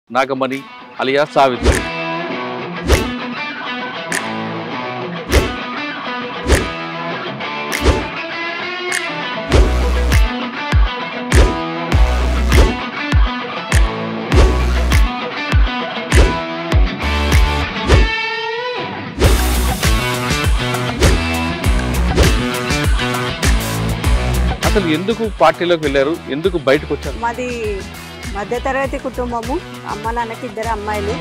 Nagamani alias Savitri. అసలు ఎందుకు పార్టీలోకి వెళ్ళారు, ఎందుకు బయటకు వచ్చారు? మాది మధ్యతరగతి కుటుంబము, అమ్మ నాన్నకి ఇద్దరు అమ్మాయిలు.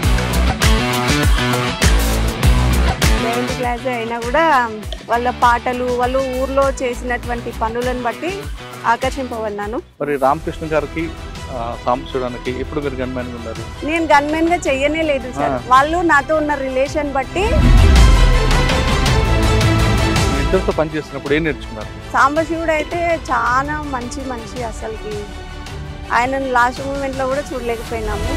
9th క్లాస్ అయినా కూడా వాళ్ళ పాటలు, వాళ్ళు ఊర్లో చేసినటువంటి పనులను బట్టి ఆకర్షింపబడినాను. మరి రామకృష్ణ గారికి సాంబశివుడానికి ఎప్పుడు మీరు గన్మెన్ ఉన్నారు? నేను గన్మెన్ గా చెయ్యనే లేదు సార్. వాళ్ళు నాతో ఉన్న రిలేషన్ బట్టి. ఇద్దరితో పనిచేస్తున్నప్పుడు ఏం నేర్చుకున్నారు? సాంబశివుడు అయితే చాలా మంచి మనిషి. అసలుకి ఆయనను లాస్ట్ మూమెంట్ లో కూడా చూడలేకపోయినాము.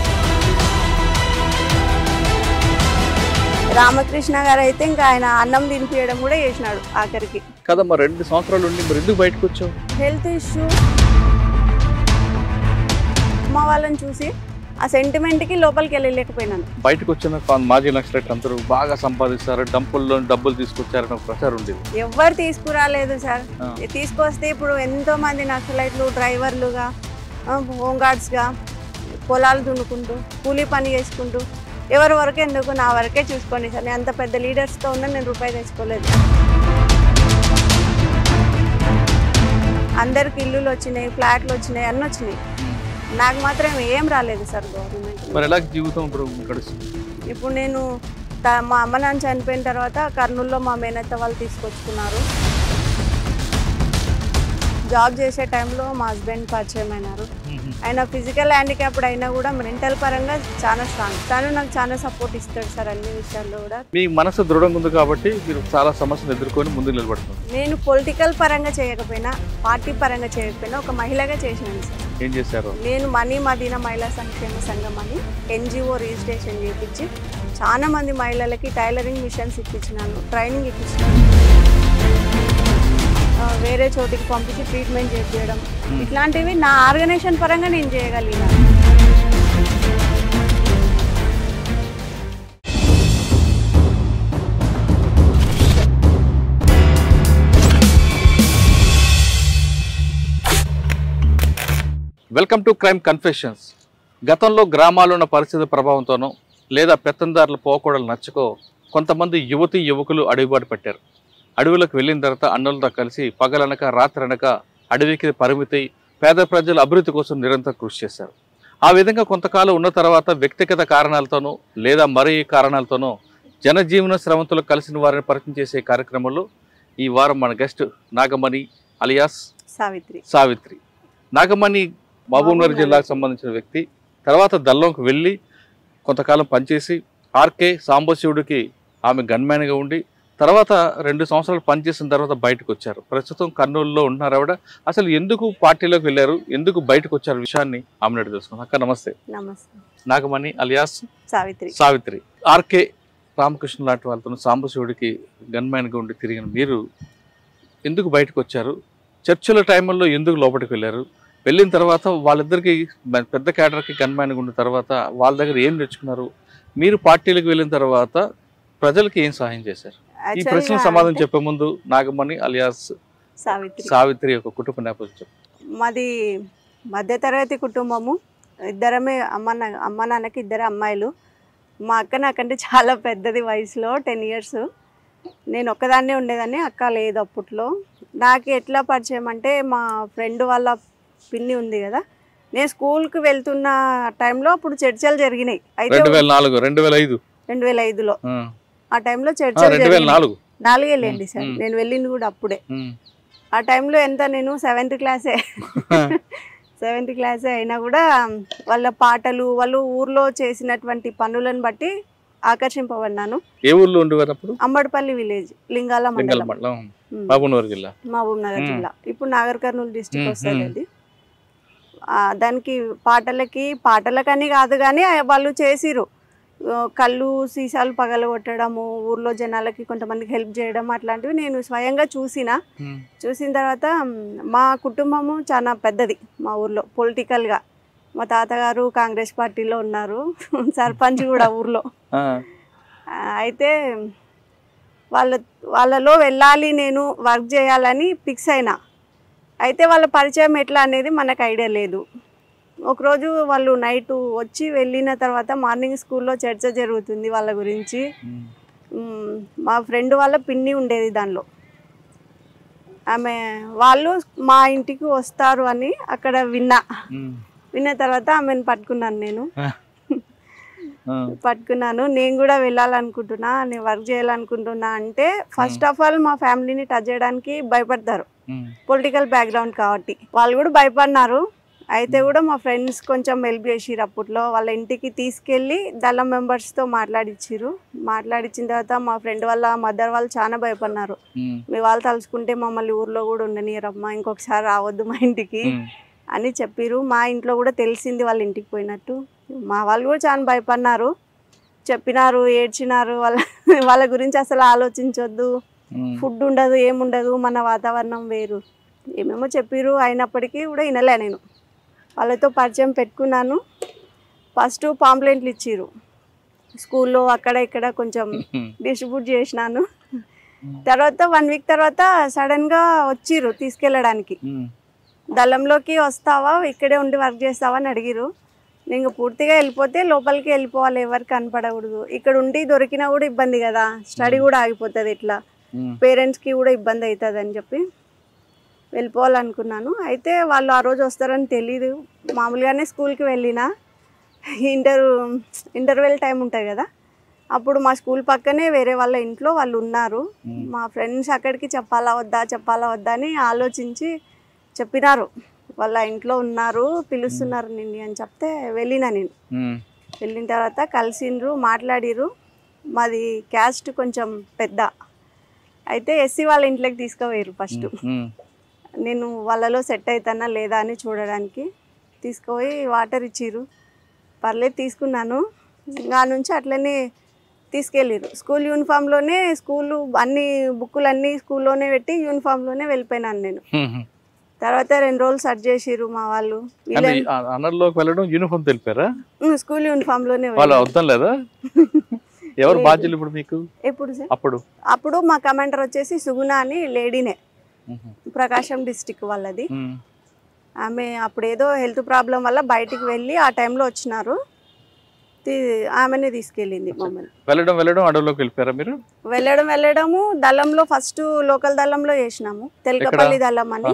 రామకృష్ణ గారు అయితే ఇంకా ఆయన అన్నం తినిపించడం కూడా చేసినాడు ఆఖరికి. కదమ్మా, 2 సంవత్సరాలు ఉండి మరి ఎందుకు బయటకు వచ్చావు? Health issue. అమ్మ వాళ్ళని చూసి ఆ సెంటిమెంట్కి లోపలికి వెళ్ళలేకపోయినాను. బయటకు వచ్చిన మాజీ నక్సలైట్లు అందరూ బాగా సంపాదిస్తారు, డంపుల్లో డబ్బులు తీసుకొచ్చారని ఒక ప్రచారం ఉండేది. ఎవరు తీసుకురాలేదు సార్. తీసుకొస్తే ఇప్పుడు ఎంతో మంది నక్సలైట్లు డ్రైవర్లుగా, హోంగార్డ్స్గా పొలాలు దున్నుకుంటూ కూలీ పని చేసుకుంటూ, ఎవరి వరకే ఎందుకు నా వరకే చూసుకోండి సార్. నేను అంత పెద్ద లీడర్స్తో ఉన్నా నేను రూపాయి తెచ్చుకోలేదు. అందరికి ఇల్లులు వచ్చినాయి, ఫ్లాట్లు వచ్చినాయి, అన్నీ వచ్చినాయి. నాకు మాత్రం ఏం రాలేదు సార్ గవర్నమెంట్. మరి ఎలా జీవితం గడుస్తుంది? ఇప్పుడు నేను మా అమ్మ నాన్న చనిపోయిన తర్వాత కర్నూలులో మా మేనత్త వాళ్ళు తీసుకొచ్చుకున్నారు. జాబ్ చేసే టైంలో మా హస్బెండ్ పరిచయం అయినారు. ఆయన ఫిజికల్ హ్యాండిక్యాప్డ్ అయినా కూడా మెంటల్ పరంగా చాలా స్ట్రాంగ్. తను నాకు చాలా సపోర్ట్ ఇస్తాడు సార్ అన్ని విషయాల్లో కూడా. మీ మనసు దృఢంగా ఉంది కాబట్టి మీరు చాలా సమస్యలు ఎదుర్కొని ముందుకు నిలబడుతున్నారు. నేను పొలిటికల్ పరంగా చేయకపోయినా, పార్టీ పరంగా చేయకపోయినా ఒక మహిళగా చేసినాను సార్. ఏం చేశారు? నేను మనీ మదీనా మహిళా సంక్షేమ సంఘం అని NGO రిజిస్ట్రేషన్ చేయించి చాలా మంది మహిళలకి టైలరింగ్ మిషన్స్ ఇప్పించినాను, ట్రైనింగ్ ఇప్పించినాను. వేరే చోటికి పంపించి ట్రీట్మెంట్ చేయించడం, ఇట్లాంటివి నా ఆర్గనైజేషన్ పరంగా నేను చేయగలిగినాను. Welcome to crime confessions. గతంలో గ్రామాల్లో ఉన్న పరిస్థితి ప్రభావంతోనో లేదా పెత్తందారుల పోకూడలు నచ్చకో కొంతమంది యువతీ యువకులు అడుగుబాటు పెట్టారు. అడవులకు వెళ్ళిన తర్వాత అన్నులతో కలిసి పగలనక రాత్రనక అడవికి పరిమితి పేద ప్రజల అభివృద్ధి కోసం నిరంతరం కృషి చేశారు. ఆ విధంగా కొంతకాలం ఉన్న తర్వాత వ్యక్తిగత కారణాలతోనో లేదా మరే కారణాలతోనో జనజీవన శ్రమంతులు కలిసిన వారిని పరిచయం చేసే కార్యక్రమంలో ఈ వారం మన గెస్ట్ నాగమణి అలియాస్ సావిత్రి. నాగమణి మహబూబ్నగర్ జిల్లాకు సంబంధించిన వ్యక్తి. తర్వాత దల్లంకు వెళ్ళి కొంతకాలం పనిచేసి ఆర్కే సాంబశివుడికి ఆమె గన్మ్యాన్గా ఉండి తర్వాత 2 సంవత్సరాలు పనిచేసిన తర్వాత బయటకు వచ్చారు. ప్రస్తుతం కర్నూలులో ఉంటున్నారు ఆవిడ. అసలు ఎందుకు పార్టీలోకి వెళ్ళారు, ఎందుకు బయటకు వచ్చారు విషయాన్ని ఆమె తెలుసుకున్నాం. అక్క నమస్తే. నాగమణి అలియాస్ సావిత్రి. ఆర్కే రామకృష్ణ లాంటి వాళ్ళతో సాంబశివుడికి గన్మ్యాన్గా ఉండి తిరిగిన మీరు ఎందుకు బయటకు వచ్చారు? చర్చల టైంలో ఎందుకు లోపలికి వెళ్ళారు? వెళ్ళిన తర్వాత వాళ్ళిద్దరికి పెద్ద క్యాడర్కి గన్మ్యాన్గా ఉన్న తర్వాత వాళ్ళ దగ్గర ఏం తెచ్చుకున్నారు? మీరు పార్టీలకు వెళ్ళిన తర్వాత ప్రజలకి ఏం సహాయం చేశారు? ఈ ప్రశ్న సమాధానం చెప్పే ముందు నాగమణి అలియాస్ సావిత్రి యొక్క కుటుంబ నేపథ్యం. మాది మధ్యతరగతి కుటుంబము, ఇద్దరమే అమ్మ నాన్నకి ఇద్దరు అమ్మాయిలు. మా అక్క నాకంటే చాలా పెద్దది వయసులో, 10 years. నేను ఒక్కదాన్నే ఉండేదాన్ని, అక్క లేదు అప్పట్లో. నాకు ఎట్లా పరిచయం అంటే మా ఫ్రెండ్ వాళ్ళ పిన్ని ఉంది కదా, నేను స్కూల్కి వెళ్తున్న టైంలో అప్పుడు చర్చలు జరిగినాయి. అయితే 2005లో ఆ టైంలో చర్చలు 4 సార్. నేను వెళ్ళింది కూడా అప్పుడే. ఆ టైంలో ఎంత నేను 7th క్లాసే అయినా కూడా వాళ్ళ పాటలు, వాళ్ళు ఊర్లో చేసినటువంటి పనులను బట్టి ఆకర్షింపబడినాను. ఏ ఊర్లో ఉండేవారు అప్పుడు? అంబడిపల్లి విలేజ్, లింగాల మండలం, మహబూబ్నగర్ జిల్లా. ఇప్పుడు నాగర్ కర్నూలు డిస్ట్రిక్ట్ వస్తుంది అది. దానికి పాటలకని కాదు కానీ వాళ్ళు చేసిరు. కళ్ళు సీసాలు పగలగొట్టడము, ఊర్లో జనాలకి కొంతమందికి హెల్ప్ చేయడం అట్లాంటివి నేను స్వయంగా చూసిన తర్వాత మా కుటుంబము చాలా పెద్దది మా ఊర్లో పొలిటికల్గా. మా తాతగారు కాంగ్రెస్ పార్టీలో ఉన్నారు, సర్పంచ్ కూడా ఊర్లో. అయితే వాళ్ళలో వెళ్ళాలి, నేను వర్క్ చేయాలని ఫిక్స్ అయినా. అయితే వాళ్ళ పరిచయం ఎట్లా అనేది మనకు ఐడియా లేదు. ఒకరోజు వాళ్ళు నైట్ వచ్చి వెళ్ళిన తర్వాత మార్నింగ్ స్కూల్లో చర్చ జరుగుతుంది వాళ్ళ గురించి. మా ఫ్రెండ్ వాళ్ళ పిన్ని ఉండేది దానిలో. వాళ్ళు మా ఇంటికి వస్తారు అని అక్కడ విన్న తర్వాత ఆమెను పట్టుకున్నాను. నేను కూడా వెళ్ళాలనుకుంటున్నా, నేను వర్క్ చేయాలనుకుంటున్నా అంటే ఫస్ట్ ఆఫ్ ఆల్ మా ఫ్యామిలీని టచ్ చేయడానికి భయపడతారు, పొలిటికల్ బ్యాక్గ్రౌండ్ కాబట్టి. వాళ్ళు కూడా భయపడినారు. అయితే కూడా మా ఫ్రెండ్స్ కొంచెం హెల్ప్ చేసిరు. అప్పట్లో వాళ్ళ ఇంటికి తీసుకెళ్ళి దళం మెంబర్స్తో మాట్లాడించిన తర్వాత మా ఫ్రెండ్ వాళ్ళ మదర్ వాళ్ళు చాలా భయపడినారు. మీ వాళ్ళు తలుచుకుంటే మమ్మల్ని ఊర్లో కూడా ఉండనియరమ్మా, ఇంకొకసారి రావద్దు మా ఇంటికి అని చెప్పిరు. మా ఇంట్లో కూడా తెలిసింది వాళ్ళ ఇంటికి పోయినట్టు. మా వాళ్ళు కూడా చాలా భయపడినారు, చెప్పినారు, ఏడ్చినారు. వాళ్ళ గురించి అసలు ఆలోచించొద్దు, ఫుడ్ ఉండదు, ఏముండదు, మన వాతావరణం వేరు, ఏమేమో చెప్పిరు. అయినప్పటికీ కూడా వినలే. నేను వాళ్ళతో పరిచయం పెట్టుకున్నాను. ఫస్ట్ పాంప్లెంట్లు ఇచ్చిరు స్కూల్లో, అక్కడ ఇక్కడ కొంచెం డిస్ట్రిబ్యూట్ చేసినాను. తర్వాత 1 వీక్ తర్వాత సడన్గా వచ్చిర్రు తీసుకెళ్ళడానికి. దళంలోకి వస్తావా, ఇక్కడే ఉండి వర్క్ చేస్తావా అని అడిగిరు. నేను పూర్తిగా వెళ్ళిపోతే లోపలికి వెళ్ళిపోవాలి, ఎవరికి కనపడకూడదు. ఇక్కడ ఉండి దొరికినా కూడా ఇబ్బంది కదా, స్టడీ కూడా ఆగిపోతుంది, ఇట్లా పేరెంట్స్కి కూడా ఇబ్బంది అవుతుంది అని చెప్పి వెళ్ళిపోవాలనుకున్నాను. అయితే వాళ్ళు ఆ రోజు వస్తారని తెలీదు. మామూలుగానే స్కూల్కి వెళ్ళిన ఇంటర్వెల్ టైం ఉంటుంది కదా, అప్పుడు మా స్కూల్ పక్కనే వేరే వాళ్ళ ఇంట్లో వాళ్ళు ఉన్నారు. మా ఫ్రెండ్స్ అక్కడికి చెప్పాలా వద్దా అని ఆలోచించి చెప్పినారు. వాళ్ళ ఇంట్లో ఉన్నారు, పిలుస్తున్నారు నిన్ను అని చెప్తే వెళ్ళిన. నేను వెళ్ళిన తర్వాత కలిసిండ్రు, మాట్లాడిరు. మాది క్యాస్ట్ కొంచెం పెద్ద, అయితే ఎస్సీ వాళ్ళ ఇంట్లోకి తీసుకుపోయారు. ఫస్ట్ నేను వాళ్ళలో సెట్ అవుతానా లేదా అని చూడడానికి తీసుకుపోయి వాటర్ ఇచ్చిర్రు. పర్లేదు తీసుకున్నాను. ఇంకా నుంచి అట్లనే తీసుకెళ్ళిరు. స్కూల్ యూనిఫామ్లోనే, అన్ని బుక్కులన్నీ స్కూల్లోనే పెట్టి యూనిఫామ్లోనే వెళ్ళిపోయినాను నేను. తర్వాత 2 రోజులు సర్చ్ చేసిర్రు మా వాళ్ళు. స్కూల్ యూనిఫామ్లోనే. ఎవరు బాధ్యులు ఇప్పుడు మీకు? అప్పుడు మా కమాండర్ వచ్చేసి సుగుణ అని లేడీనే, ప్రకాశం డిస్టిక్ వాళ్ళది. ఆమె అప్పుడు ఏదో హెల్త్ ప్రాబ్లం వల్ల బయటికి వెళ్ళి ఆ టైంలో వచ్చినారు. ఆమెనే తీసుకెళ్ళింది మమ్మల్ని. వెళ్ళడము దళంలో ఫస్ట్ లోకల్ దళంలో చేసినాము, తెలకపల్లి దళం అని.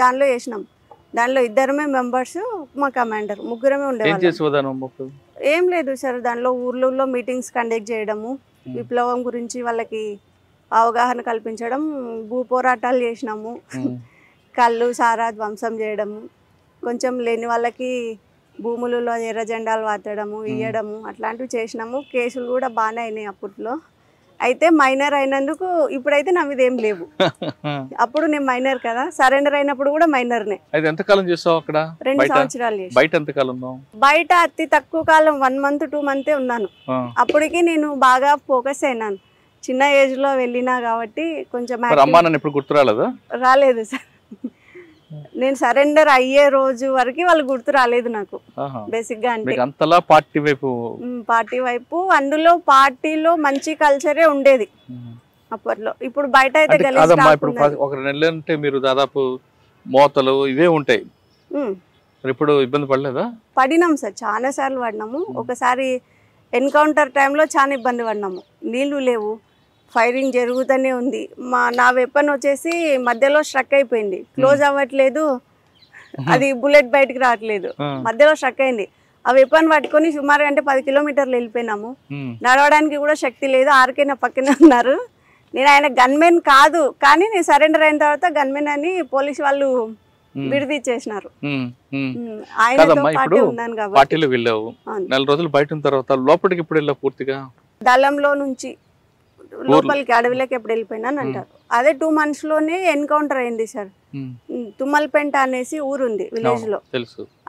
దానిలో చేసినాం. దానిలో 2 మెంబర్స్, మా కమాండర్, 3 ఉండేవాళ్ళు. ఏం లేదు సార్, దానిలో ఊర్లలో మీటింగ్స్ కండక్ట్ చేయడము, విప్లవం గురించి వాళ్ళకి అవగాహన కల్పించడం, భూ పోరాటాలు చేసినాము, కళ్ళు సారా ధ్వంసం చేయడము, కొంచెం లేని వాళ్ళకి భూములలో ఎర్ర జెండాలు వాతడము, ఇయ్యడము, అట్లాంటివి చేసినాము. కేసులు కూడా బాగానే అయినాయి అప్పట్లో. అయితే మైనర్ అయినందుకు ఇప్పుడైతే నా మీద ఏం లేవు. అప్పుడు నేను మైనర్ కదా, సరెండర్ అయినప్పుడు కూడా మైనర్నే. 2 సంవత్సరాలు చేసి బయట అతి తక్కువ కాలం 1 మంత్ 2 మంతే ఉన్నాను. అప్పటికి నేను బాగా ఫోకస్ అయినాను. చిన్న ఏజ్ లో వెళ్ళినా కాబట్టి కొంచెం రాలేదు సార్. నేను సరెండర్ అయ్యే రోజు వరకు వాళ్ళు గుర్తు రాలేదు నాకు బేసిక్ గా. అంటే పార్టీ వైపు, అందులో పార్టీలో మంచి కల్చరే ఉండేది అప్పట్లో. ఇప్పుడు బయట అయితే మీరు దాదాపు మోతలు ఇవే ఉంటాయి. ఇప్పుడు ఇబ్బంది పడినాం సార్, చాలా సార్లు పడినాము. ఒకసారి ఎన్కౌంటర్ టైంలో చాలా ఇబ్బంది పడినాము. నీళ్లు లేవు, ఫైరింగ్ జరుగుతూనే ఉంది. నా వెపన్ వచ్చేసి మధ్యలో స్ట్రక్ అయిపోయింది, క్లోజ్ అవ్వట్లేదు, అది బుల్లెట్ బయటికి రావట్లేదు, మధ్యలో స్ట్రక్ అయింది. ఆ వెపన్ పట్టుకొని సుమారు అంటే 10 కిలోమీటర్లు వెళ్ళిపోయినాము. నడవడానికి కూడా శక్తి లేదు. ఆర్కే నా పక్కనే ఉన్నారు. నేను ఆయన గన్మెన్ కాదు, కానీ నేను సరెండర్ అయిన తర్వాత గన్మెన్ అని పోలీసు వాళ్ళు విడిదిచ్చేసినారు. దళంలో నుంచి లోపలికి అడవిలోకి ఎప్పుడు వెళ్ళిపోయినాను అంటారు. అదే 2 months లోనే ఎన్కౌంటర్ అయింది సార్. తుమ్మల్పెంట అనేసి ఊరుంది విలేజ్ లో,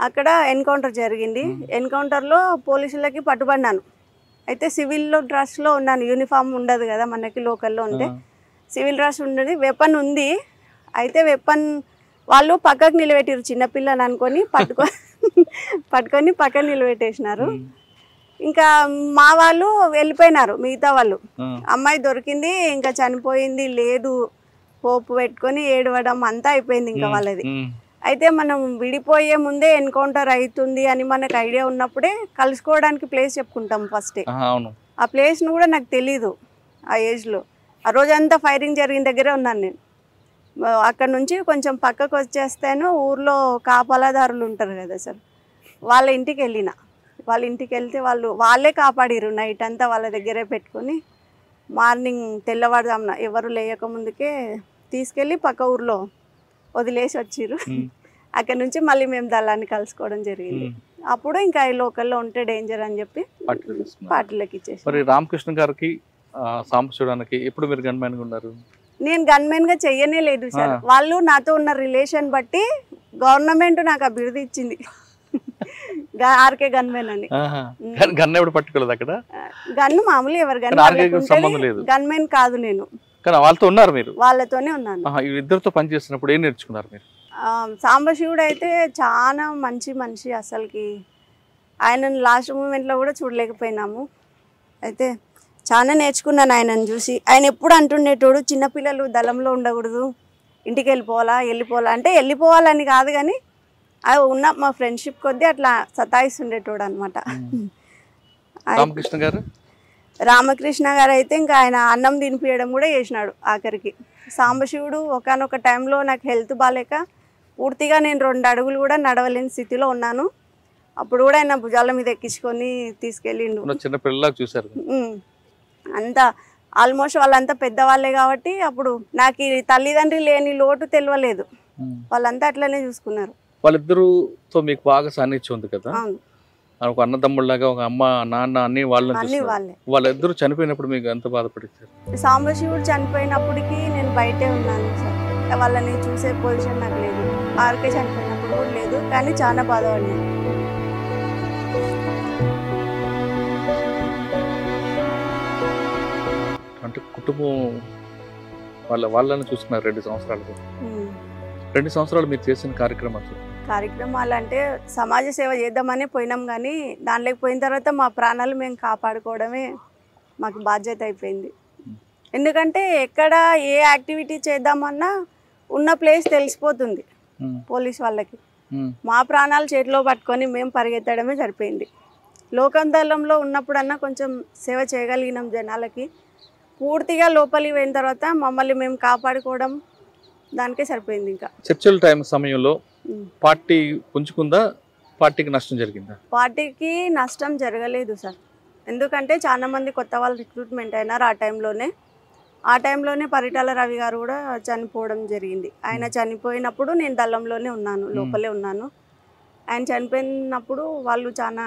అక్కడ ఎన్కౌంటర్ జరిగింది. ఎన్కౌంటర్ లో పోలీసులకి పట్టుబడినాను. అయితే సివిల్లో డ్రెస్లో ఉన్నాను, యూనిఫామ్ ఉండదు కదా మనకి లోకల్లో ఉంటే, సివిల్ డ్రెస్ ఉండదు, వెపన్ ఉంది. అయితే వెపన్ వాళ్ళు పక్కకు నిలబెట్టారు, చిన్నపిల్లని అనుకొని పట్టుకొని పక్కన నిలబెట్టేసినారు. ఇంకా మా వాళ్ళు వెళ్ళిపోయినారు, మిగతా వాళ్ళు. అమ్మాయి దొరికింది, ఇంకా చనిపోయింది లేదు, హోప్ పెట్టుకొని ఏడవడం అంతా అయిపోయింది ఇంకా వాళ్ళది. అయితే మనం విడిపోయే ముందే ఎన్కౌంటర్ అవుతుంది అని మనకు ఐడియా ఉన్నప్పుడే కలుసుకోవడానికి ప్లేస్ చెప్పుకుంటాం ఫస్టే. ఆ ప్లేస్ను కూడా నాకు తెలీదు ఆ ఏజ్లో. ఆ రోజంతా ఫైరింగ్ జరిగిన దగ్గరే ఉన్నాను నేను. అక్కడ నుంచి కొంచెం పక్కకు వచ్చేస్తాను, ఊర్లో కాపలాదారులు ఉంటారు కదా సార్, వాళ్ళ ఇంటికి వెళ్ళిన. వాళ్ళ ఇంటికి వెళ్తే వాళ్ళే కాపాడిరు. నైట్ అంతా వాళ్ళ దగ్గరే పెట్టుకొని మార్నింగ్ తెల్లవారుజామున ఎవరు లేయకముందుకే తీసుకెళ్ళి పక్క ఊర్లో వదిలేసి వచ్చిర్రు. అక్కడ నుంచి మళ్ళీ మేము దళాన్ని కలుసుకోవడం జరిగింది. అప్పుడు ఇంకా ఈ లోకల్లో ఉంటే డేంజర్ అని చెప్పి పార్టీలోకి ఇచ్చేసి. మరి రామకృష్ణ గారికి సాంబశివడానికి ఎప్పుడు మీరు గన్మెన్ గా ఉన్నారు? నేను గన్మెన్ గా చెయ్యనే లేదు సార్. వాళ్ళు నాతో ఉన్న రిలేషన్ బట్టి గవర్నమెంట్ నాకు ఆ బిరుదు ఇచ్చింది, ఆర్కే గన్మెన్ అని. గన్ ఎవరు పట్టుకోలేదు అక్కడ? గన్ను మామూలు ఎవరు గన్మెన్ కాదు నేను. వాళ్ళతో ఉన్నారు మీరు? వాళ్ళతోనే ఉన్నాను. ఇద్దరితో పని చేస్తున్నప్పుడు ఏం నేర్చుకున్నారు మీరు? సాంబశివుడు అయితే చాలా మంచి మనిషి అసలుకి. ఆయనను లాస్ట్ మూమెంట్లో కూడా చూడలేకపోయినాము. అయితే చాలా నేర్చుకున్నాను ఆయనను చూసి. ఆయన ఎప్పుడు అంటుండేటోడు, చిన్నపిల్లలు దళంలో ఉండకూడదు, ఇంటికి వెళ్ళిపోవాలా అంటే వెళ్ళిపోవాలని కాదు కానీ అది ఉన్న మా ఫ్రెండ్షిప్ కొద్దీ అట్లా సతాయిస్తుండేటోడు అనమాట. రామకృష్ణ గారు అయితే ఇంకా ఆయన అన్నం తినిపించడం కూడా చేసినాడు ఆఖరికి. సాంబశివుడు ఒకానొక టైంలో నాకు హెల్త్ బాగాలేక పూర్తిగా నేను 2 అడుగులు కూడా నడవలేని స్థితిలో ఉన్నాను. అప్పుడు కూడా ఆయన భుజాల మీద ఎక్కించుకొని తీసుకెళ్ళిండు. చూసారు అంతా ఆల్మోస్ట్ వాళ్ళంతా పెద్దవాళ్ళే కాబట్టి అప్పుడు నాకు ఈ తల్లిదండ్రి లేని లోటు తెలియలేదు. వాళ్ళంతా అట్లనే చూసుకున్నారు. వాళ్ళిద్దరుతో మీకు బాగా సాన్నిధ్యం ఉంది కదా, ఒక అన్నదమ్ముళ్ళగా, ఒక అమ్మ నాన్న అన్ని వాళ్ళిద్దరు చనిపోయినప్పుడు మీకు ఎంత బాధపడింది? సాంబశివుడు చనిపోయినప్పటికీ నేను బయటే ఉన్నాను సార్. వాళ్ళని చూసే పొజిషన్ నాకు లేదు. ఆర్కే చనిపోయినప్పుడు కూడా లేదు, కానీ చాలా బాధపడినాను. అంటే కుటుంబం వాళ్ళని చూసుకున్నారు 2 సంవత్సరాలు. 2 సంవత్సరాలు మీరు చేసిన కార్యక్రమాలు అంటే సమాజ సేవ చేద్దామని పోయినాం, కానీ దానిలోకి పోయిన తర్వాత మా ప్రాణాలు మేము కాపాడుకోవడమే మాకు బాధ్యత అయిపోయింది. ఎందుకంటే ఎక్కడ ఏ యాక్టివిటీ చేద్దామన్నా ఉన్న ప్లేస్ తెలిసిపోతుంది పోలీస్ వాళ్ళకి. మా ప్రాణాలు చేతిలో పట్టుకొని మేము పరిగెత్తడమే సరిపోయింది. లోకందళంలో ఉన్నప్పుడన్నా కొంచెం సేవ చేయగలిగినాం జనాలకి. పూర్తిగా లోపలికి పోయిన తర్వాత మమ్మల్ని మేము కాపాడుకోవడం దానికే సరిపోయింది. ఇంకా చర్చల టైం సమయంలో పార్టీ పుంజుకుందా, పార్టీకి నష్టం జరిగిందా? పార్టీకి నష్టం జరగలేదు సార్. ఎందుకంటే చాలా మంది కొత్త వాళ్ళు రిక్రూట్మెంట్ అయినారు ఆ టైంలోనే పరిటాల రవి గారు కూడా చనిపోవడం జరిగింది. ఆయన చనిపోయినప్పుడు నేను దళంలోనే ఉన్నాను, లోపలే ఉన్నాను. ఆయన చనిపోయినప్పుడు వాళ్ళు చాలా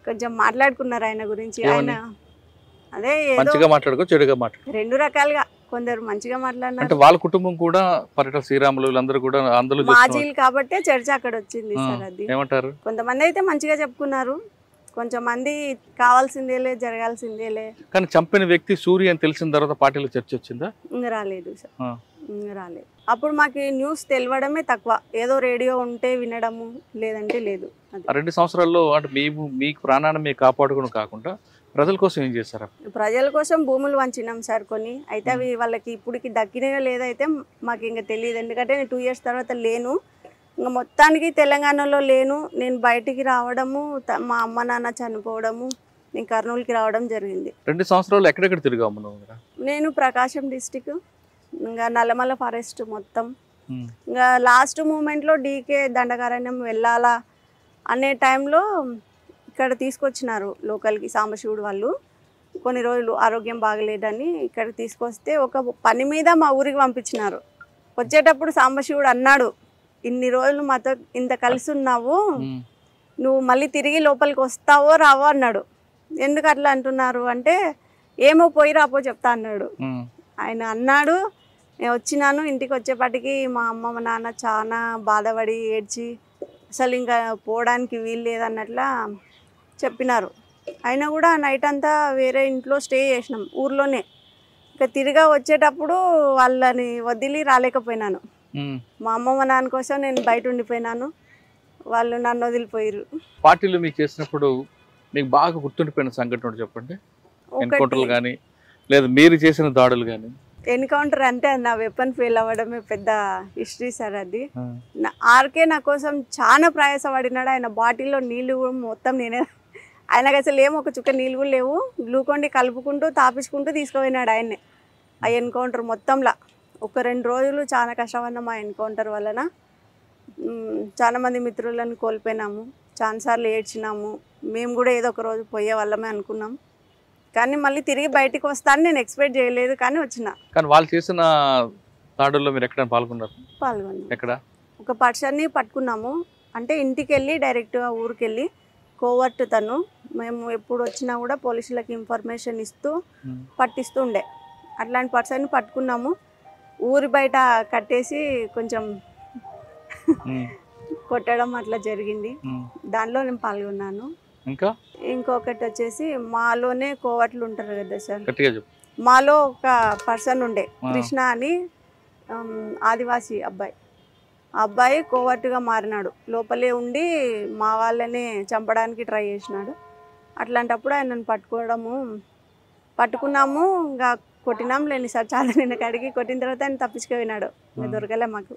కొంచెం మాట్లాడుకున్నారు ఆయన గురించి. ఆయన అదే రెండు రకాలుగా, కొందరు మంచిగా మాట్లాడినారు. వాళ్ళ కుటుంబం కూడా పరిటాల శ్రీరాములు అందరూ కూడా మాజీలు కాబట్టి చర్చ అక్కడ వచ్చింది సార్. అది ఏమంటారు, కొంతమంది అయితే మంచిగా చెప్పుకున్నారు, కొంచెంమంది కావాల్సిందేలే జరగాల్సిందేలే. కానీ చంపిన వ్యక్తి సూర్య అని తెలిసిన తర్వాత పార్టీలో చర్చ వచ్చిందా? ఇంకా రాలేదు సార్, ఇంకా రాలేదు. అప్పుడు మాకు న్యూస్ తెలియడమే తక్కువ, ఏదో రేడియో ఉంటే వినడము, లేదంటే లేదు. 2 సంవత్సరాల్లో అంటే మీకు ప్రాణాన్ని మీకు కాపాడుకోవడం కాకుండా ప్రజల కోసం ఏం చేశారు? ప్రజల కోసం భూములు వంచినాం సార్ కొన్ని. అయితే అవి వాళ్ళకి ఇప్పటికి దక్కినాయో లేదైతే మాకు ఇంకా తెలియదు. ఎందుకంటే నేను 2 ఇయర్స్ తర్వాత లేను, ఇంకా మొత్తానికి తెలంగాణలో లేను. నేను బయటికి రావడము, మా అమ్మ నాన్న చనిపోవడము, నేను కర్నూలుకి రావడం జరిగింది. 2 సంవత్సరాలు ఎక్కడెక్కడ తిరిగాము? నేను ప్రకాశం డిస్టిక్, ఇంకా నల్లమల్ల ఫారెస్ట్ మొత్తం. ఇంకా లాస్ట్ మూమెంట్లో డీకే దండకారణ్యం వెళ్ళాలా అనే టైంలో ఇక్కడ తీసుకొచ్చినారు లోకల్కి సాంబశివుడు వాళ్ళు. కొన్ని రోజులు ఆరోగ్యం బాగలేదని ఇక్కడ తీసుకొస్తే ఒక పని మీద మా ఊరికి పంపించినారు. వచ్చేటప్పుడు సాంబశివుడు అన్నాడు, ఇన్ని రోజులు మాతో ఇంత కలిసి ఉన్నావు, నువ్వు మళ్ళీ తిరిగి లోపలికి వస్తావో రావో అన్నాడు. ఎందుకు అట్లా అంటున్నారు అంటే, ఏమో పోయి రాపో చెప్తా అన్నాడు. ఆయన అన్నాడు, నేను వచ్చినాను. ఇంటికి వచ్చేపాటికి మా అమ్మ మా నాన్న చాలా బాధపడి ఏడ్చి అసలు ఇంకా పోవడానికి వీలు లేదన్నట్లా చెప్పినారు. అయినా కూడా నైట్ అంతా వేరే ఇంట్లో స్టే చేసినాం ఊర్లోనే. ఇక తిరిగా వచ్చేటప్పుడు వాళ్ళని వదిలి రాలేకపోయినాను. మా అమ్మ మా నాన్న కోసం నేను బయట ఉండిపోయినాను, వాళ్ళు నన్ను వదిలిపోయారు. పార్టీలు మీకు చేసినప్పుడు మీకు బాగా గుర్తుండిపోయిన సంఘటన చెప్పండి. ఎన్కౌంటర్లు కానీ లేదా మీరు చేసిన దాడులు కానీ. ఎన్కౌంటర్ అంటే నా వెపన్ ఫెయిల్ అవ్వడమే పెద్ద హిస్టరీ సార్. అది ఆర్కే నా కోసం చాలా ప్రయాసపడినాడు. ఆయన బాటిల్లో నీళ్ళు మొత్తం నేనే, ఆయనకు అసలు ఏమో ఒక చుక్క నీళ్ళు కూడా లేవు, గ్లూకోన్ డి కలుపుకుంటూ తాపించుకుంటూ తీసుకుపోయినాడు ఆయన్నే. ఆ ఎన్కౌంటర్ మొత్తంలో ఒక 2 రోజులు చాలా కష్టపడినాం. ఆ ఎన్కౌంటర్ వలన చాలా మంది మిత్రులను కోల్పోయినాము, చాలాసార్లు ఏడ్చినాము. మేము కూడా ఏదో ఒక రోజు పోయే వాళ్ళమే అనుకున్నాం, కానీ మళ్ళీ తిరిగి బయటికి వస్తాను నేను ఎక్స్పెక్ట్ చేయలేదు, కానీ వచ్చిన. కానీ వాళ్ళు చేసిన దాడుల్లో మీరు ఎక్కడ పాల్గొన్నారు? పాల్గొన్నాం. ఎక్కడ? ఒక పర్సన్ని పట్టుకున్నాము, అంటే ఇంటికి వెళ్ళి డైరెక్ట్గా ఊరికి వెళ్ళి కోవర్ట్ తను. మేము ఎప్పుడు వచ్చినా కూడా పోలీసులకు ఇన్ఫర్మేషన్ ఇస్తూ పట్టిస్తూ ఉండే. అట్లాంటి పర్సన్ని పట్టుకున్నాము, ఊరి బయట కట్టేసి కొంచెం కొట్టడం అట్లా జరిగింది. దానిలో నేను పాల్గొన్నాను. ఇంకొకటి వచ్చేసి మాలోనే కోవట్లు ఉంటారు కదా సార్, మాలో ఒక పర్సన్ ఉండే కృష్ణ అని, ఆదివాసీ అబ్బాయి. ఆ అబ్బాయి కోవట్టుగా మారినాడు, లోపలే ఉండి మా వాళ్ళని చంపడానికి ట్రై చేసినాడు. అట్లాంటప్పుడు ఆయనను పట్టుకున్నాము, ఇంకా కొట్టినాం లేని సార్, చాలా నిన్న కడిగి కొట్టిన తర్వాత ఆయన తప్పించుకుపోయినాడు, దొరకలే మాకు.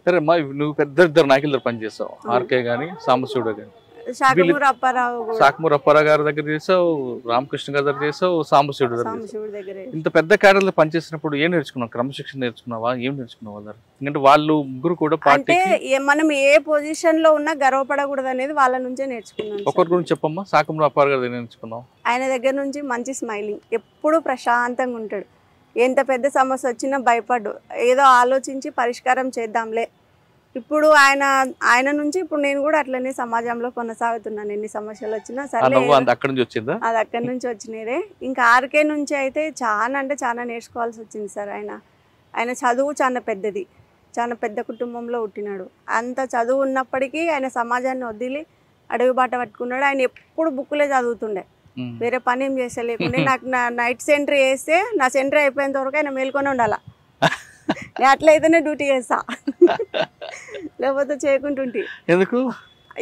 నువ్వు ఇద్దరు నాయకుల పని చేస్తావు, ఆర్కే గానీ సాంబశివుడు గానీ. శాఖమూరు అప్పారావు గారి దగ్గర చేసావు, రామకృష్ణ గారి దగ్గర చేసావు, సాంబశివుడు దగ్గర. ఇంత పెద్ద క్యాడర్లో పనిచేసినప్పుడు ఏం నేర్చుకున్నావు? క్రమశిక్షణ నేర్చుకున్నావా? ఏం నేర్చుకున్నావు? ఎందుకంటే వాళ్ళు ముగ్గురు కూడా అంటే మనం ఏ పొజిషన్ లో ఉన్నా గర్వపడకూడదు అనేది వాళ్ళ నుంచే నేర్చుకున్నాం. ఒకరి గురించి చెప్పమ్మా. శాఖమూరు అప్పారావు గారి నేర్చుకున్నావు? ఆయన దగ్గర నుంచి మంచి స్మైలింగ్, ఎప్పుడు ప్రశాంతంగా ఉంటాడు. ఎంత పెద్ద సమస్య వచ్చినా భయపడ్డు, ఏదో ఆలోచించి పరిష్కారం చేద్దాంలే. ఇప్పుడు ఆయన నుంచి ఇప్పుడు నేను కూడా అట్లనే సమాజంలో కొనసాగుతున్నాను. ఎన్ని సమస్యలు వచ్చినా సరే, అది అక్కడి నుంచి వచ్చినదే. ఇంకా ఆర్కే నుంచి అయితే చాలా అంటే చాలా నేర్చుకోవాల్సి వచ్చింది సార్. ఆయన చదువు చాలా పెద్దది, చాలా పెద్ద కుటుంబంలో పుట్టినాడు. అంత చదువు ఉన్నప్పటికీ ఆయన సమాజాన్ని వదిలి అడవి బాట పట్టుకున్నాడు. ఆయన ఎప్పుడు బుక్కులే చదువుతుండే, వేరే పని ఏం చేసేలేకుండే. నాకు నా నైట్ సెంట్రీ వేస్తే నా సెంట్రీ అయిపోయేంత వరకు ఆయన మేల్కొని ఉండాల. నేను అట్లయితేనే డ్యూటీ చేస్తా, లేకపోతే చేయకుంటుంటే ఎందుకు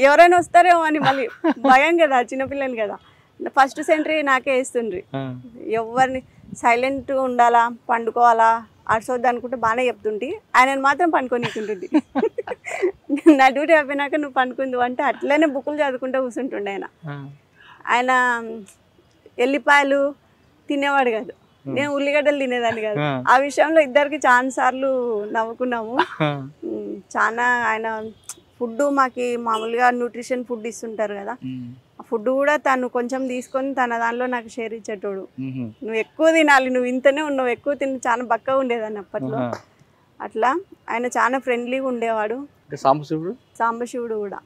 ఎవరైనా వస్తారేమో అని మళ్ళీ భయం కదా, చిన్నపిల్లని కదా. ఫస్ట్ సెంట్రీ నాకే వేస్తుండ్రి. ఎవరిని సైలెంట్ ఉండాలా, పండుకోవాలా, అరసొద్దు అనుకుంటే బాగానే చెప్తుంటే ఆయనను మాత్రం పండుకొనికుంటుంది. నా డ్యూటీ అయిపోయినాక నువ్వు పండుకుందు అంటే అట్లనే బుక్కులు చదువుకుంటూ కూర్చుంటుండే. ఆయన ఎల్లిపాయలు తినేవాడు కాదు, నేను ఉల్లిగడ్డలు తినేదాన్ని కాదు. ఆ విషయంలో ఇద్దరికి చాలా సార్లు నవ్వుకున్నాము. చాలా ఆయన ఫుడ్ మాకి మామూలుగా న్యూట్రిషన్ ఫుడ్ ఇస్తుంటారు కదా, ఆ ఫుడ్ కూడా తను కొంచెం తీసుకొని తన దానిలో నాకు షేర్ ఇచ్చేటోడు. నువ్వు ఎక్కువ తినాలి, నువ్వు ఇంతనే ఉన్నావు, ఎక్కువ తిని చాలా బక్కగా ఉండేదాన్ని అప్పట్లో. అట్లా ఆయన చాలా ఫ్రెండ్లీగా ఉండేవాడు. సాంబశివుడు కూడా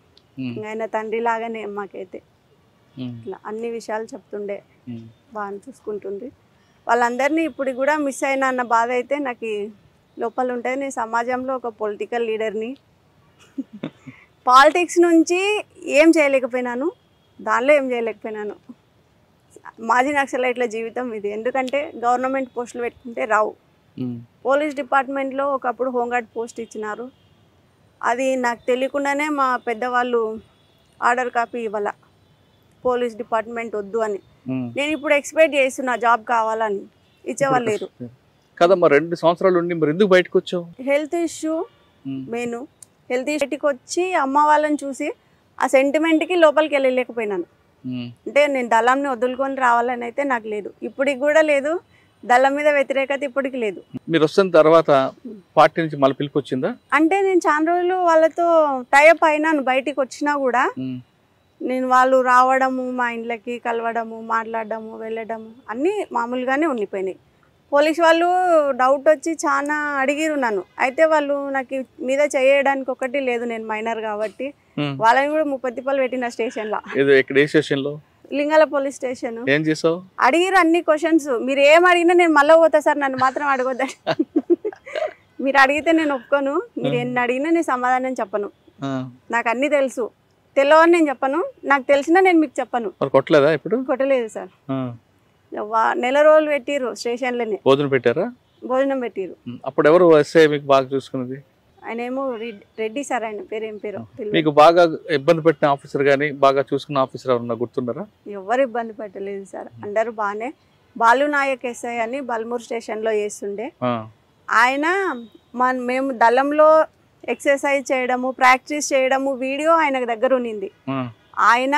ఆయన తండ్రి లాగానే మాకైతే. ఇట్లా అన్ని విషయాలు చెప్తుండే, బాగా చూసుకుంటుంది వాళ్ళందరినీ. ఇప్పుడు కూడా మిస్ అయినా అన్న బాధ అయితే నాకు లోపల ఉంటుంది. నేను సమాజంలో ఒక పొలిటికల్ లీడర్ని, పాలిటిక్స్ నుంచి ఏం చేయలేకపోయినాను, దానిలో ఏం చేయలేకపోయినాను. మాజీ నక్సలైట్ల జీవితం ఇది. ఎందుకంటే గవర్నమెంట్ పోస్టులు పెట్టుకుంటే రావు. పోలీస్ డిపార్ట్మెంట్లో ఒకప్పుడు హోంగార్డ్ పోస్ట్ ఇచ్చినారు, అది నాకు తెలియకుండానే మా పెద్దవాళ్ళు ఆర్డర్ కాపీ ఇవ్వాల, పోలీస్ డిపార్ట్మెంట్ వద్దు అని. నేను ఇప్పుడు ఎక్స్పెక్ట్ చేస్తున్నా జాబ్ కావాలని, ఇచ్చేవాళ్ళు లేరు కదమ్మా. 2 సంవత్సరాలు ఉండి మరి ఎందుకు బయటకు వచ్చావు? Health issue main. హెల్త్ ఇష్యూకి వచ్చి అమ్మ వాళ్ళని చూసి ఆ సెంటిమెంట్కి లోపలికి వెళ్ళలేకపోయినాను. అంటే నేను దళంని వదులుకొని రావాలని అయితే నాకు లేదు, ఇప్పటికి కూడా లేదు. దళం మీద వ్యతిరేకత ఇప్పటికి లేదు. మీరు వస్తున్న తర్వాత పార్టీ నుంచి మళ్ళీ పిలుపు వచ్చిందా? అంటే నేను చాలా రోజులు వాళ్ళతో టైఅప్ అయినాను, బయటికి వచ్చినా కూడా నేను వాళ్ళు రావడము, మా ఇంట్లోకి కలవడము, మాట్లాడడము, వెళ్ళడము అన్నీ మామూలుగానే ఉండిపోయినాయి. పోలీస్ వాళ్ళు డౌట్ వచ్చి చాలా అడిగిరు నన్ను. అయితే వాళ్ళు నాకు మీద చేయడానికి ఒకటి లేదు, నేను మైనర్ కాబట్టి. వాళ్ళని కూడా 30 తిప్పలు పెట్టిన స్టేషన్లో, లింగాల పోలీస్ స్టేషన్. అడిగిరు అన్ని క్వశ్చన్స్. మీరు ఏం అడిగినా నేను మళ్ళీ పోతా సార్, నన్ను మాత్రం అడగొద్దా. మీరు అడిగితే నేను ఒప్పుకోను, మీరు ఎన్ని అడిగినా నేను సమాధానం చెప్పను, నాకు అన్నీ తెలుసు. తెలియని నేను చెప్పను, నాకు తెలిసినా నేను మీకు చెప్పను. మరి కొట్టలేదా ఇప్పుడు? కొట్టలేదు సార్. నెల రోజులు పెట్టిరు స్టేషన్లోనే. భోజనం పెట్టారా? భోజనం పెట్టిరు. అప్పుడు ఎవరు ఎస్ఐ మీకు బాగా చూసుకున్నది? ఆయన ఏమో రెడ్డి సార్, ఆయన పేరు ఏం పేరు మీకు బాగా ఇబ్బంది పెట్టిన ఆఫీసర్ కానీ బాగా చూసుకున్న ఆఫీసర్ ఎవరన్నా గుర్తున్నారా? ఎవరు ఇబ్బంది పెట్టలేదు సార్, అందరూ బాగానే. బాలు నాయక్ ఎస్ఐ అని బల్మూర్ స్టేషన్లో చేస్తుండే ఆయన. మేము దళంలో ఎక్సర్సైజ్ చేయడము, ప్రాక్టీస్ చేయడము వీడియో ఆయన దగ్గర ఉన్నింది. ఆయన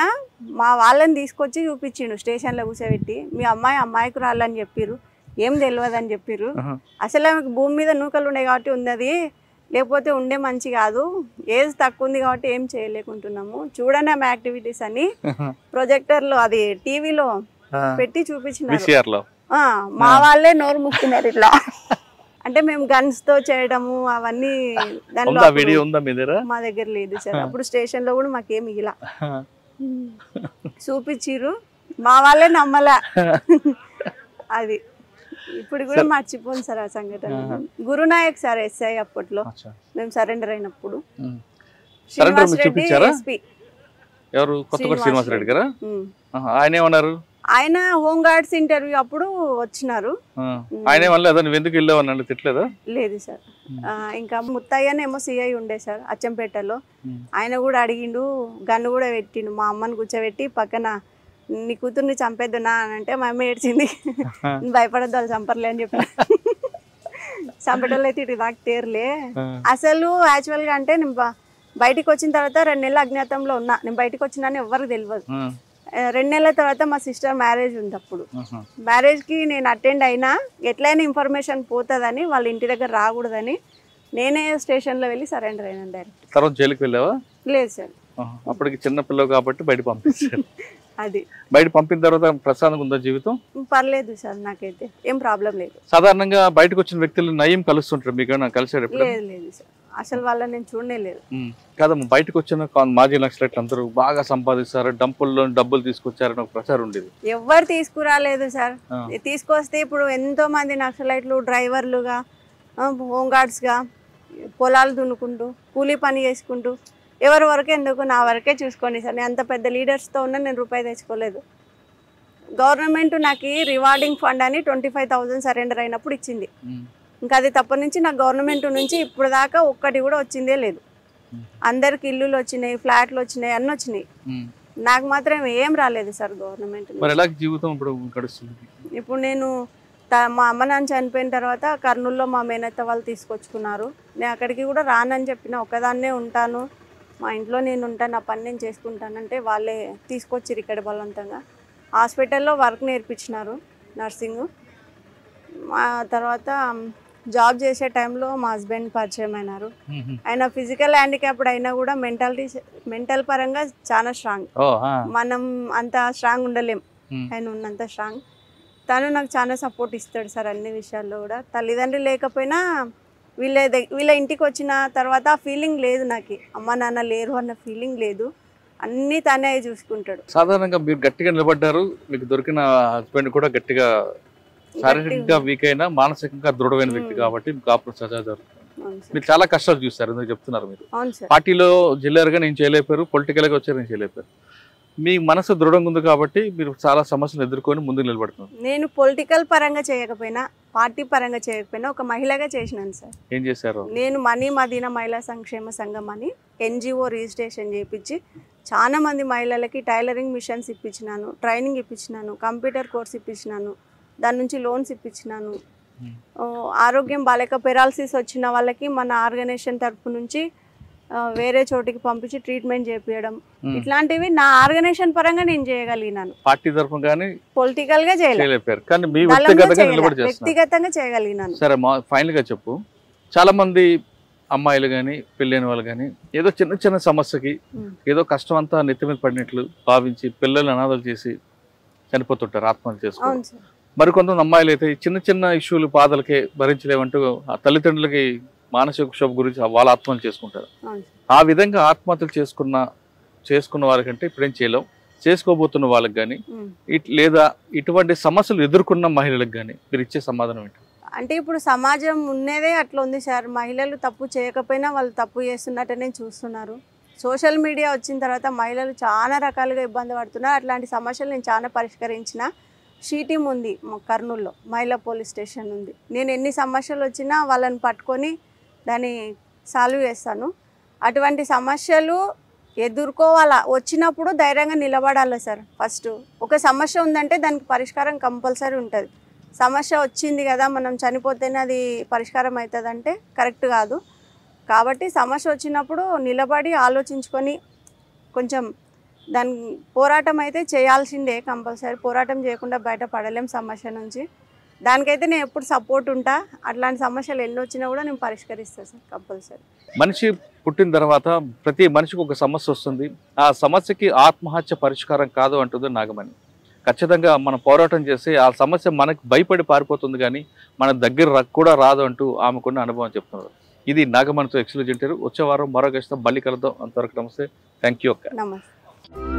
మా వాళ్ళని తీసుకొచ్చి చూపించిండు స్టేషన్లో కూర్చోబెట్టి, మీ అమ్మాయికి రాళ్ళని చెప్పిర్రు, ఏం తెలియదని చెప్పిర్రు. అసలు ఆమెకు భూమి మీద నూకలు ఉన్నాయి కాబట్టి ఉన్నది, లేకపోతే ఉండే మంచి కాదు, ఏజ్ తక్కువ ఉంది కాబట్టి ఏం చేయలేకుంటున్నాము, చూడండి ఆమె యాక్టివిటీస్ అని ప్రొజెక్టర్లో అది టీవీలో పెట్టి చూపించినారు. మా వాళ్ళే నోరు ముక్కున్నారు ఇట్లా. అంటే మేము గన్స్ తో చేయడము అవన్నీ మా దగ్గర లేదు సార్. అప్పుడు స్టేషన్ లో కూడా మాకేమి ఇలా చూపించిర్రు, మా వాళ్ళే నమ్మలా. అది ఇప్పుడు కూడా మర్చిపోను సార్ ఆ సంఘటన. గురునాయక్ సార్ ఎస్ఐ అప్పట్లో మేము సరెండర్ అయినప్పుడు. ఆయన ఏమన్నారు? ఆయన హోమ్ గార్డ్స్ ఇంటర్వ్యూ అప్పుడు వచ్చినారు. ఎందుకు వెళ్ళావని తిట్టలేదా? లేదు సార్. ఇంకా ముత్తయ్యనేమో సిఐ ఉండే సార్ అచ్చంపేటలో, ఆయన కూడా అడిగిండు, గన్ను కూడా పెట్టిండు. మా అమ్మని కూర్చోబెట్టి పక్కన నీ కూతుర్ని చంపేద్దునా అని అంటే మా అమ్మ ఏడ్చింది. భయపడద్దు వాళ్ళు చంపర్లే అని చెప్పిన. చంపేటోళ్ళు అయితే ఇటు నాకు తేరులే. అసలు యాక్చువల్గా అంటే నేను బయటికి వచ్చిన తర్వాత 2 నెలలు అజ్ఞాతంలో ఉన్నా. నేను బయటకు వచ్చినాను ఎవరికి తెలియదు. 2 నెలల తర్వాత మా సిస్టర్ మ్యారేజ్ ఉంది. అప్పుడు మ్యారేజ్కి నేను అటెండ్ అయినా ఎట్లయినా ఇన్ఫర్మేషన్ పోతుందని, వాళ్ళ ఇంటి దగ్గర రాకూడదని నేనే స్టేషన్లో వెళ్ళి సరెండర్ అయినా డైరెక్ట్. తర్వాత జైలుకి వెళ్ళావా? లేదు సార్, అప్పటికి చిన్న పిల్లలు కాబట్టి బయట పంపించారు. అది బయట పంపిన తర్వాత ప్రశాంతంగా ఉందా జీవితం? పర్లేదు సార్, నాకైతే ఏం ప్రాబ్లం లేదు. సాధారణంగా బయటకు వచ్చిన వ్యక్తులు నయం కలుస్తుంటారు, మీకు కలిసాడు? లేదు లేదు సార్, అసలు వాళ్ళని నేను చూడనే లేదు. కాదమ్మా, బయటకు వచ్చిన మాజీ నక్సలైట్లు అందరూ బాగా సంపాదిస్తారు, డంపుల్లో డబ్బులు తీసుకొచ్చారని ఒక ప్రచారం ఉండేది. ఎవరు తీసుకురాలేదు సార్. తీసుకొస్తే ఇప్పుడు ఎంతో మంది నక్సలైట్లు డ్రైవర్లుగా, హోమ్ గార్డ్స్గా పొలాలు దున్నుకుంటూ కూలీ పని చేసుకుంటూ, ఎవరి వరకే ఎందుకు నా వరకే చూసుకోండి సార్. నేను అంత పెద్ద లీడర్స్తో ఉన్నా నేను రూపాయి తెచ్చుకోలేదు. గవర్నమెంట్ నాకు రివార్డింగ్ ఫండ్ అని 25,000 సరెండర్ అయినప్పుడు ఇచ్చింది. ఇంకా అది తప్ప నుంచి నాకు గవర్నమెంట్ నుంచి ఇప్పుడు దాకా ఒక్కటి కూడా వచ్చిందే లేదు. అందరికి ఇల్లులు వచ్చినాయి, ఫ్లాట్లు వచ్చినాయి, అన్నీ వచ్చినాయి. నాకు మాత్రం ఏం రాలేదు సార్ గవర్నమెంట్. ఇప్పుడు నేను మా అమ్మ నాన్న చనిపోయిన తర్వాత కర్నూలులో మా మేనత్త వాళ్ళు తీసుకొచ్చుకున్నారు. నేను అక్కడికి కూడా రానని చెప్పిన, ఒక్కదాన్నే ఉంటాను, మా ఇంట్లో నేను ఉంటాను, నా పని నేను చేసుకుంటానంటే వాళ్ళే తీసుకొచ్చిరు ఇక్కడ బలవంతంగా. హాస్పిటల్లో వర్క్ నేర్పించినారు, నర్సింగ్. ఆ తర్వాత జాబ్ చేసే టైంలో మా హస్బెండ్ పరిచయం అయినారు. ఆయన ఫిజికల్ హ్యాండిక్యాప్డ్ అయినా కూడా మెంటల్ పరంగా చాలా స్ట్రాంగ్. మనం అంత స్ట్రాంగ్ ఉండలేం, ఆయన ఉన్నంత స్ట్రాంగ్. తను నాకు చాలా సపోర్ట్ ఇస్తాడు సార్ అన్ని విషయాల్లో కూడా. తల్లిదండ్రులు లేకపోయినా వీళ్ళ ఇంటికి వచ్చిన తర్వాత ఆ ఫీలింగ్ లేదు నాకు, అమ్మ నాన్న లేరు అన్న ఫీలింగ్ లేదు. అన్నీ తనే చూసుకుంటాడు. సాధారణంగా మీరు గట్టిగా నిలబడ్డారు, మీకు దొరికిన హస్బెండ్ కూడా గట్టిగా శారీరకంగా వీక్ అయినా మానసికంగా దృఢమైన వ్యక్తి కాబట్టి మీకు కాపురం సజా జరుగుతుంది. మీరు చాలా కష్టాలు చూస్తారు, ఎందుకు చెప్తున్నారు? మీరు పార్టీలో జిల్లారుగా నేను చేయలేపారు, పొలిటికల్గా వచ్చారు నేను చేయలేపారు. మీ మనసు దృఢంగా ఉంది కాబట్టి మీరు చాలా సమస్యలు ఎదుర్కొని ముందుకు నిలబడుతున్నారు. నేను పొలిటికల్ పరంగా చేయకపోయినా, పార్టీ పరంగా చేయకపోయినా ఒక మహిళగా చేసినాను సార్. ఏం చేశారు? నేను మనీ మదీనా మహిళా సంక్షేమ సంఘం అని NGO రిజిస్ట్రేషన్ చేయించి చాలా మంది మహిళలకి టైలరింగ్ మిషన్స్ ఇప్పించినాను, ట్రైనింగ్ ఇప్పించినాను, కంప్యూటర్ కోర్స్ ఇప్పించినాను, దాని నుంచి లోన్స్ ఇప్పించినాను. ఆరోగ్యం బాలేక పెరాలసిస్ వచ్చిన వాళ్ళకి మన ఆర్గనైజేషన్ తరఫు నుంచి వేరే చోటికి పంపించి ట్రీట్మెంట్ చేపించడం, ఇట్లాంటివి నా ఆర్గనైజేషన్ పరంగా నేను చేయగలిగినాను. పార్టీ తరఫున కానీ పొలిటికల్ గా చేయలేకపోయారు, కానీ మీ వ్యక్తిగతంగా చేయగలిగినాను. సరే, ఫైనల్ గా చెప్పు. చాలా మంది అమ్మాయిలు కానీ పెళ్ళైన వాళ్ళు కానీ ఏదో చిన్న చిన్న సమస్యకి ఏదో కష్టం అంతా నెత్తి మీద పడినట్లు భావించి పిల్లలు అనాథలు చేసి చనిపోతుంటారు, ఆత్మహత్య చేసుకోవాలి. మరికొంతమంది అమ్మాయిలు అయితే చిన్న చిన్న ఇష్యూలు బాధలకే భరించలేమంటూ ఆ తల్లిదండ్రులకి మానసిక క్షోభ గురించి వాళ్ళు ఆత్మహత్యలు చేసుకుంటారు. ఆ విధంగా ఆత్మహత్యలు చేసుకున్న వారికంటే ఇప్పుడేం చేయలేం, చేసుకోబోతున్న వాళ్ళకి కానీ లేదా ఇటువంటి సమస్యలు ఎదుర్కొన్న మహిళలకు కానీ మీరు ఇచ్చే సమాధానం ఏంటి? అంటే ఇప్పుడు సమాజం ఉన్నదే అట్లా ఉంది సార్. మహిళలు తప్పు చేయకపోయినా వాళ్ళు తప్పు చేస్తున్నట్టనే చూస్తున్నారు. సోషల్ మీడియా వచ్చిన తర్వాత మహిళలు చాలా రకాలుగా ఇబ్బంది పడుతున్నారు. అట్లాంటి సమస్యలు నేను చాలా పరిష్కరించిన. షీ టీమ్ ఉంది కర్నూలులో, మహిళా పోలీస్ స్టేషన్ ఉంది. నేను ఎన్ని సమస్యలు వచ్చినా వాళ్ళని పట్టుకొని దాన్ని సాల్వ్ చేస్తాను. అటువంటి సమస్యలు ఎదుర్కోవాలా, వచ్చినప్పుడు ధైర్యంగా నిలబడాలి సార్. ఫస్ట్ ఒక సమస్య ఉందంటే దానికి పరిష్కారం కంపల్సరీ ఉంటుంది. సమస్య వచ్చింది కదా మనం చనిపోతేనే అది పరిష్కారం అవుతుందంటే కరెక్ట్ కాదు. కాబట్టి సమస్య వచ్చినప్పుడు నిలబడి ఆలోచించుకొని కొంచెం దాని పోరాటం అయితే చేయాల్సిందే కంపల్సరీ. పోరాటం చేయకుండా బయటపడలేం సమస్య నుంచి. దానికైతే నేను ఎప్పుడు సపోర్ట్ ఉంటా. అట్లాంటి సమస్యలు ఎన్ని వచ్చినా కూడా నేను పరిష్కరిస్తాను సార్ కంపల్సరీ. మనిషి పుట్టిన తర్వాత ప్రతి మనిషికి ఒక సమస్య వస్తుంది. ఆ సమస్యకి ఆత్మహత్య పరిష్కారం కాదు అంటుంది నాగమణి. ఖచ్చితంగా మనం పోరాటం చేసి ఆ సమస్య మనకు భయపడి పారిపోతుంది, కానీ మన దగ్గర కూడా రాదు అంటూ ఆమెకున్న అనుభవం చెప్తున్నారు. ఇది నాగమణితో ఎక్స్క్లూజివ్ ఇంటర్వ్యూ. వచ్చే వారం మరో గెస్ట్తో మళ్ళీ కలుద్దాం. అంతవరకు నమస్తే. థ్యాంక్ యూ అక్క. నమస్తే.